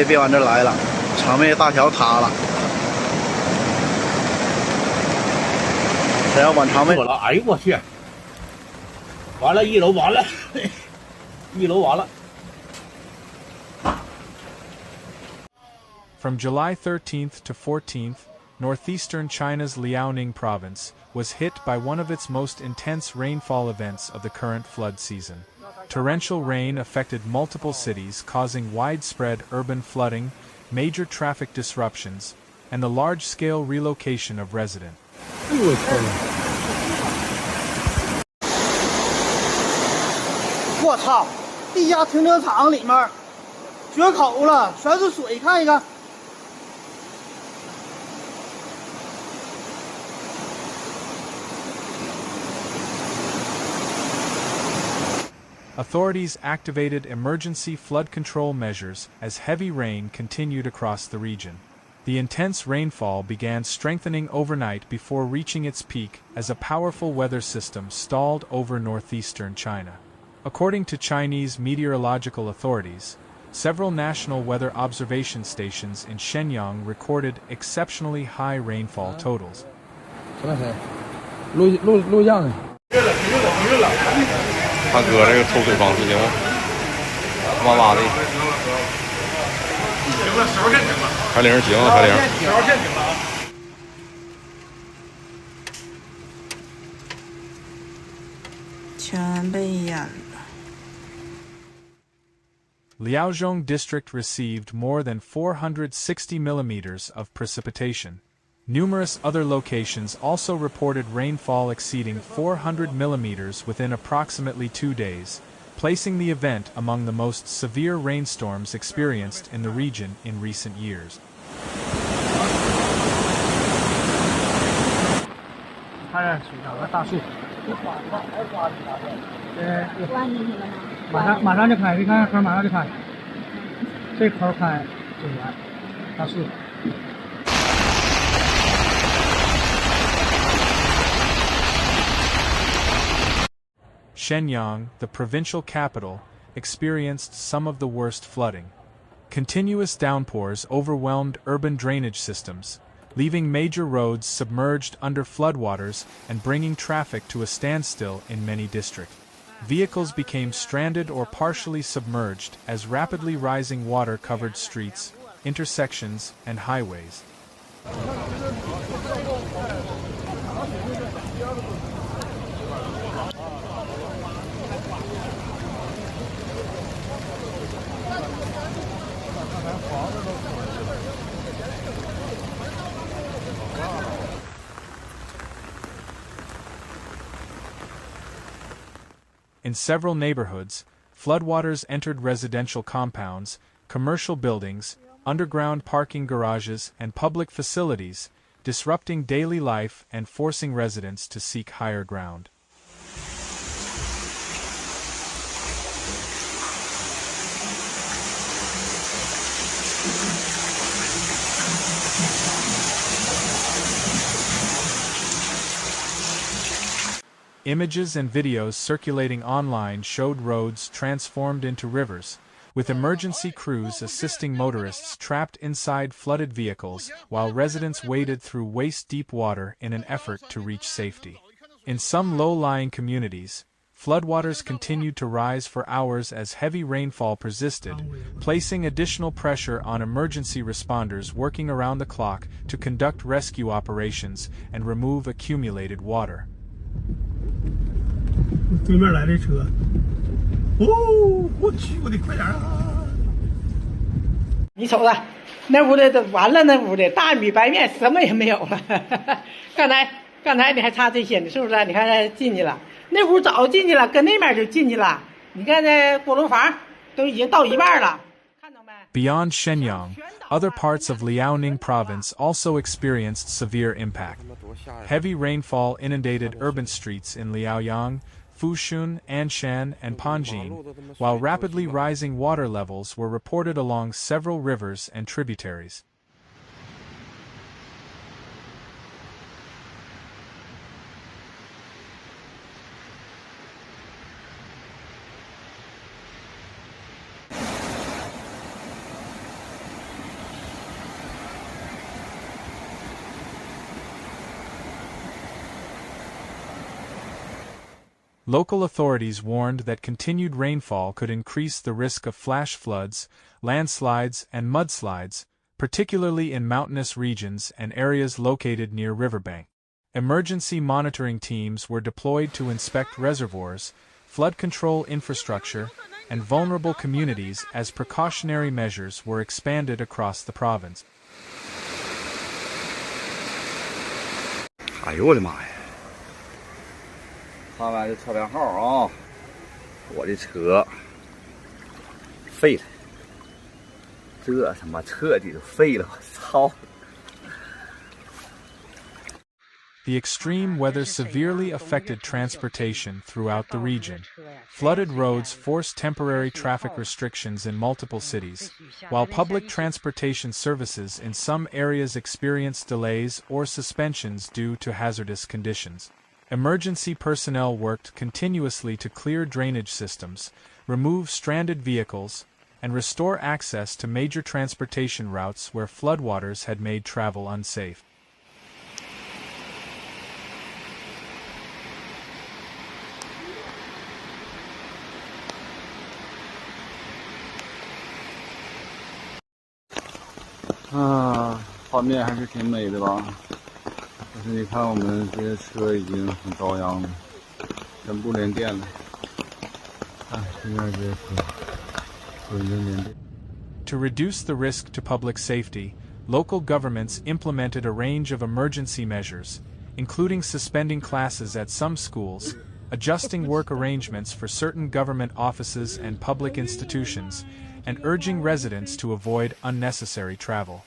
别往这儿来了，长妹大桥塌了。谁要往长妹？哎呦我去！完了，一楼完了，一楼完了。 From July 13th to 14th, northeastern China's Liaoning province was hit by one of its most intense rainfall events of the current flood season. Torrential rain affected multiple cities, causing widespread urban flooding, major traffic disruptions, and the large-scale relocation of residents. 我操！地下停车场里面决口了，全是水，看一看。 Authorities activated emergency flood control measures as heavy rain continued across the region. The intense rainfall began strengthening overnight before reaching its peak as a powerful weather system stalled over northeastern China. According to Chinese meteorological authorities, several national weather observation stations in Shenyang recorded exceptionally high rainfall totals. 他哥这个抽水方式行吗？哇哇的。行了，10%行了。海铃行啊，海铃。10%行了啊。全被淹了。 Liaoning district received more than 460 millimeters of precipitation. Numerous other locations also reported rainfall exceeding 400 millimeters within approximately 2 days, placing the event among the most severe rainstorms experienced in the region in recent years. 看这水上的大树，马上就开，你看口马上就开，这口开就完，大树。 Shenyang, the provincial capital, experienced some of the worst flooding. Continuous downpours overwhelmed urban drainage systems, leaving major roads submerged under floodwaters and bringing traffic to a standstill in many districts. Vehicles became stranded or partially submerged as rapidly rising water covered streets, intersections, and highways. In several neighborhoods, floodwaters entered residential compounds, commercial buildings, underground parking garages, and public facilities, disrupting daily life and forcing residents to seek higher ground. Images and videos circulating online showed roads transformed into rivers, with emergency crews assisting motorists trapped inside flooded vehicles while residents waded through waist-deep water in an effort to reach safety. In some low-lying communities, floodwaters continued to rise for hours as heavy rainfall persisted, placing additional pressure on emergency responders working around the clock to conduct rescue operations and remove accumulated water. 对面来这车，哦，我去，我得快点啊！你瞅着，那屋的都完了，那屋的大米白面什么也没有了。刚才你还差这些呢，是不是？你看进去了，那屋早进去了，跟那面就进去了。你看那锅炉房都已经到一半了。 Beyond Shenyang, other parts of Liaoning province also experienced severe impact. Heavy rainfall inundated urban streets in Liaoyang, Fushun, Anshan, and Panjin, while rapidly rising water levels were reported along several rivers and tributaries. Local authorities warned that continued rainfall could increase the risk of flash floods, landslides, and mudslides, particularly in mountainous regions and areas located near riverbank. Emergency monitoring teams were deployed to inspect reservoirs, flood control infrastructure, and vulnerable communities as precautionary measures were expanded across the province. 哎呦我的妈呀！看看这车辆号啊，我的车废了，这他妈彻底都废了，我操！ The extreme weather severely affected transportation throughout the region. Flooded roads forced temporary traffic restrictions in multiple cities, while public transportation services in some areas experienced delays or suspensions due to hazardous conditions. Emergency personnel worked continuously to clear drainage systems, remove stranded vehicles, and restore access to major transportation routes where floodwaters had made travel unsafe. 啊，画面还是挺美的吧？但是你看，我们这些车已经很遭殃了，全部连电了。看对面这些车都已经连电。To reduce the risk to public safety, local governments implemented a range of emergency measures, including suspending classes at some schools, adjusting work arrangements for certain government offices and public institutions, and urging residents to avoid unnecessary travel.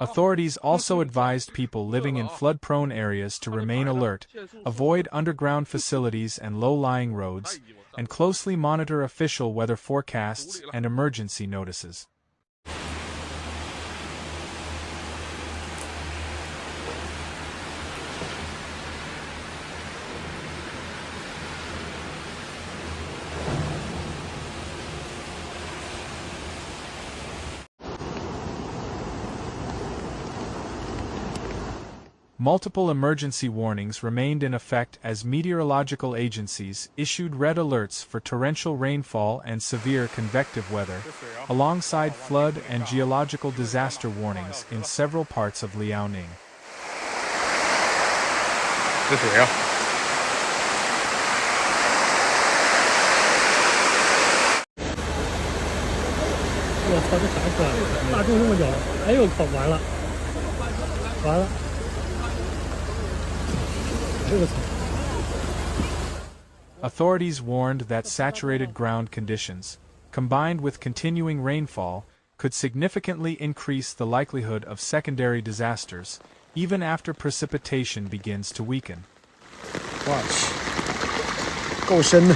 Authorities also advised people living in flood-prone areas to remain alert, avoid underground facilities and low-lying roads, and closely monitor official weather forecasts and emergency notices. Multiple emergency warnings remained in effect as meteorological agencies issued red alerts for torrential rainfall and severe convective weather, alongside flood and geological disaster warnings in several parts of Liaoning. 这水啊！我操，这啥车？大众这么久，哎呦靠，完了，完了。 Authorities warned that saturated ground conditions, combined with continuing rainfall, could significantly increase the likelihood of secondary disasters, even after precipitation begins to weaken. 我去，够深的。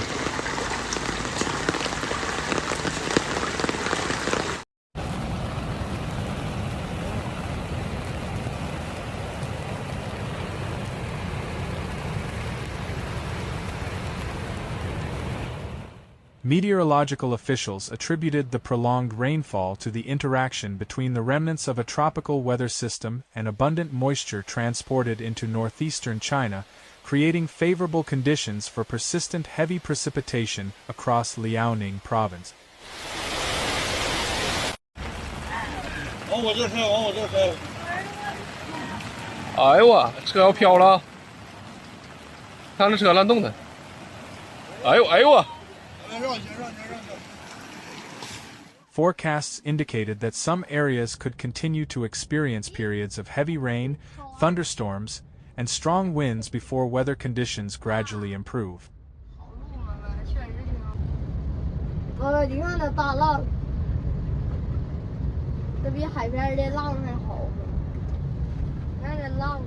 Meteorological officials attributed the prolonged rainfall to the interaction between the remnants of a tropical weather system and abundant moisture transported into northeastern China, creating favorable conditions for persistent heavy precipitation across Liaoning province. 往我这开，往我这开。哎呦我，车要飘了！看这车乱动的。哎呦哎呦我！ Forecasts indicated that some areas could continue to experience periods of heavy rain, thunderstorms, and strong winds before weather conditions gradually improve. 你看那大浪，这比海边的浪还好。你看这浪。